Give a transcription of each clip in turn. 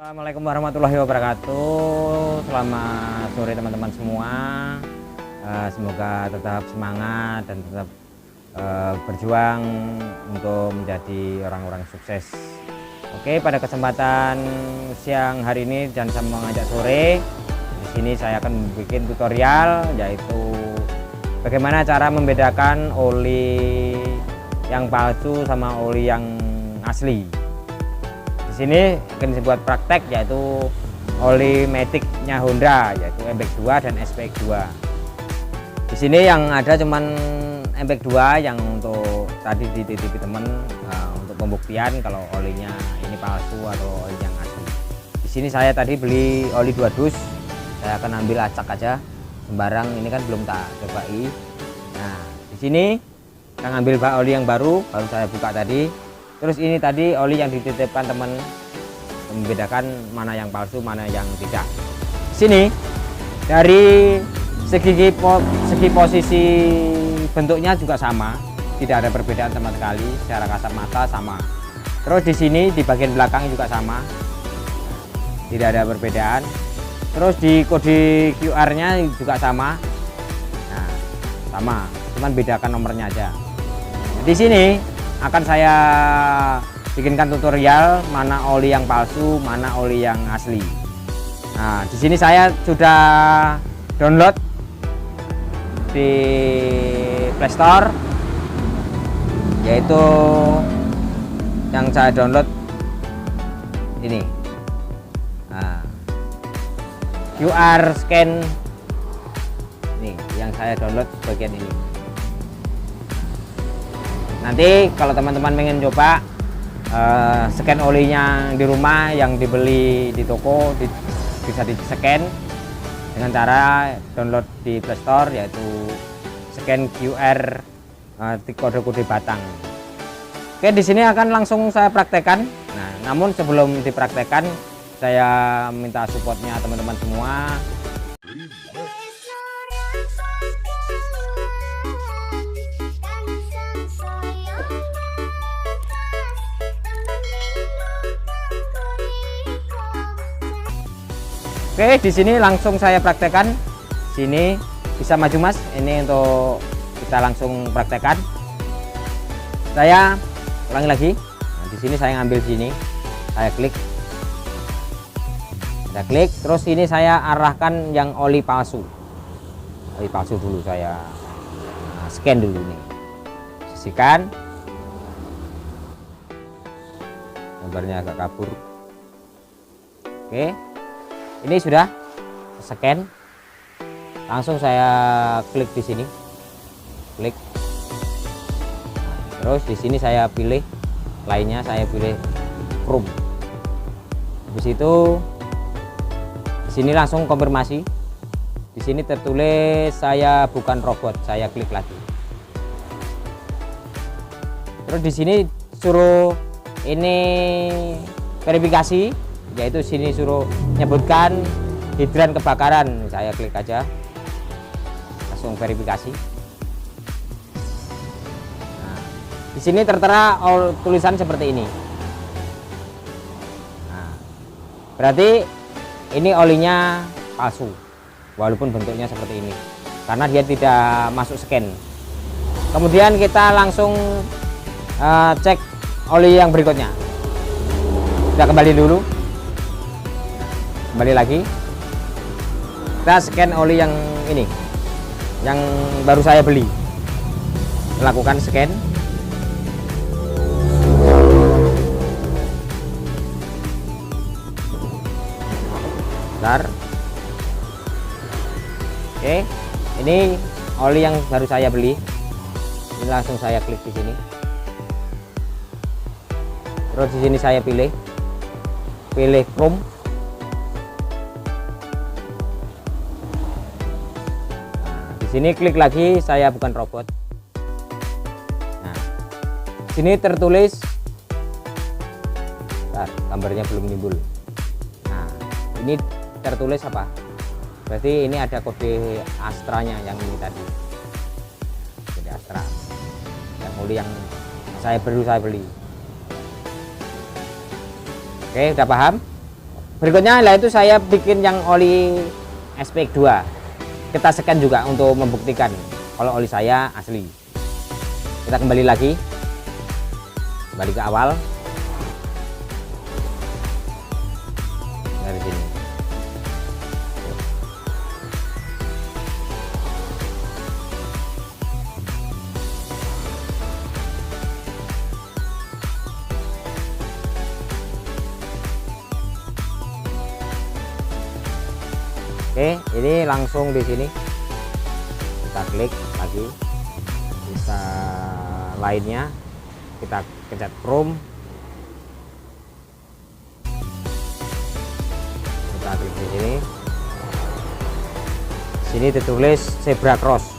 Assalamualaikum warahmatullahi wabarakatuh. Selamat sore teman-teman semua. Semoga tetap semangat dan tetap berjuang untuk menjadi orang-orang sukses. Oke, pada kesempatan siang hari ini dan sama mengajak sore, di sini saya akan bikin tutorial yaitu bagaimana cara membedakan oli yang palsu sama oli yang asli. Di sini akan dibuat praktek yaitu oli maticnya Honda yaitu MPEG 2 dan SPX 2. Di sini yang ada cuman MPEG 2 yang untuk tadi dititipi teman untuk pembuktian kalau olinya ini palsu atau oli yang asli. Di sini saya tadi beli oli 2 dus. Saya akan ambil acak aja sembarang, ini kan belum tak cobai. Nah, di sini saya ngambil oli yang baru saya buka tadi. Terus ini tadi oli yang dititipkan teman, membedakan mana yang palsu mana yang tidak. Di sini dari segi posisi bentuknya juga sama, tidak ada perbedaan sama sekali, secara kasat mata sama. Terus di sini di bagian belakang juga sama, tidak ada perbedaan. Terus di kode QR-nya juga sama, nah, sama, cuman bedakan nomornya aja. Nah, di sini akan saya bikinkan tutorial mana oli yang palsu, mana oli yang asli. Nah, di sini saya sudah download di Play Store, yaitu yang saya download ini. Nah, QR scan ini yang saya download bagian ini. Nanti kalau teman-teman pengen coba scan olinya di rumah yang dibeli di toko, bisa di scan dengan cara download di Play Store yaitu scan QR kode-kode batang. Oke, di sini akan langsung saya praktekkan. Nah, namun sebelum dipraktekkan saya minta supportnya teman-teman semua. Oke, di sini langsung saya praktekkan. Sini bisa maju Mas, ini untuk kita langsung praktekkan. Saya ulangi lagi. Nah, di sini saya ngambil sini, saya klik, terus ini saya arahkan yang oli palsu. Oli palsu dulu saya scan dulu nih, sisihkan. Gambarnya agak kabur. Oke. Ini sudah scan, langsung saya klik di sini, klik. Terus di sini saya pilih lainnya, saya pilih Chrome. Habis itu di sini langsung konfirmasi. Di sini tertulis saya bukan robot, saya klik lagi. Terus di sini suruh ini verifikasi, yaitu sini suruh menyebutkan hidran kebakaran. Saya klik aja, langsung verifikasi. Nah, di sini tertera tulisan seperti ini. Nah, berarti ini olinya palsu walaupun bentuknya seperti ini karena dia tidak masuk scan. Kemudian kita langsung cek oli yang berikutnya. Kita kembali dulu, kembali lagi, kita scan oli yang ini yang baru saya beli, lakukan scan. Bentar. Oke, ini oli yang baru saya beli, ini langsung saya klik di sini. Terus di sini saya pilih Chrome. Sini klik lagi saya bukan robot. Nah, sini tertulis, gambarnya belum timbul. Nah, ini tertulis apa? Berarti ini ada kode Astranya yang ini tadi, kode Astra yang oli yang saya beli. Oke, udah paham? Berikutnya lah itu saya bikin yang oli SPX 2. Kita scan juga untuk membuktikan kalau oli saya asli. Kita kembali lagi, kembali ke awal dari sini. Oke, ini langsung di sini kita klik lagi, bisa lainnya kita pencet Chrome, kita klik di sini. Sini ditulis Zebra Cross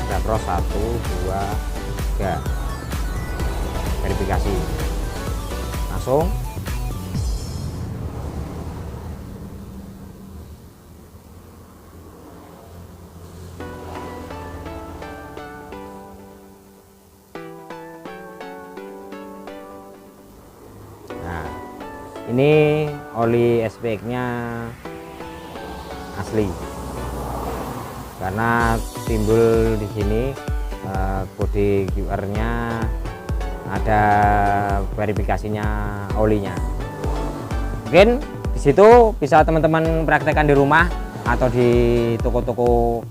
1 2 3, verifikasi langsung. Ini oli SPX-nya asli, karena timbul di sini kode QR-nya, ada verifikasinya olinya. Mungkin di situ bisa teman-teman praktekkan di rumah atau di toko-toko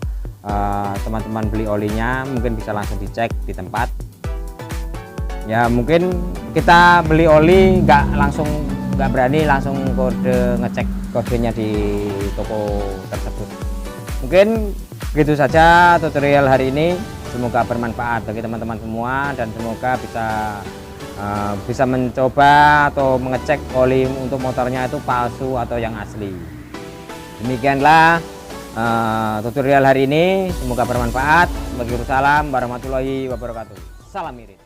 teman-teman beli olinya, mungkin bisa langsung dicek di tempat. Ya mungkin kita beli oli nggak berani langsung ngecek kodenya di toko tersebut. Mungkin begitu saja tutorial hari ini, semoga bermanfaat bagi teman-teman semua dan semoga bisa mencoba atau mengecek oli untuk motornya itu palsu atau yang asli. Demikianlah tutorial hari ini, semoga bermanfaat. Waalaikumsalam warahmatullahi wabarakatuh. Salam irit.